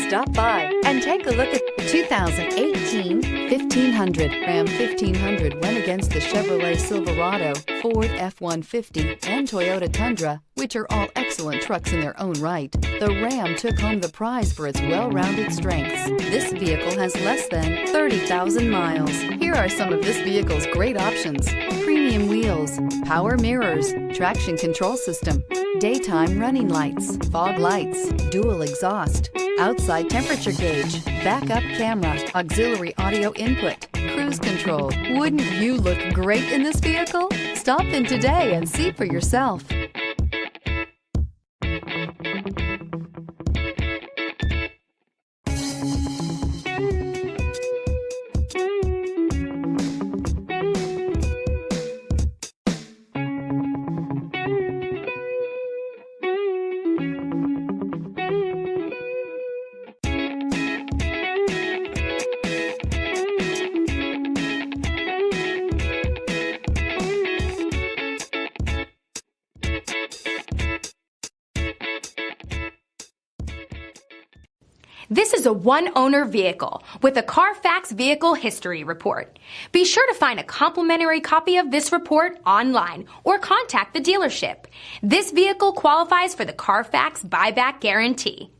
Stop by and take a look at 2018 1500. Ram 1500 went against the Chevrolet Silverado, Ford F-150, and Toyota Tundra, which are all excellent trucks in their own right. The Ram took home the prize for its well-rounded strengths. This vehicle has less than 30,000 miles. Here are some of this vehicle's great options: premium wheels, power mirrors, traction control system, daytime running lights, fog lights, dual exhaust, outside temperature gauge, backup camera, auxiliary audio input, cruise control. Wouldn't you look great in this vehicle? Stop in today and see for yourself. This is a one-owner vehicle with a Carfax Vehicle History Report. Be sure to find a complimentary copy of this report online or contact the dealership. This vehicle qualifies for the Carfax Buyback Guarantee.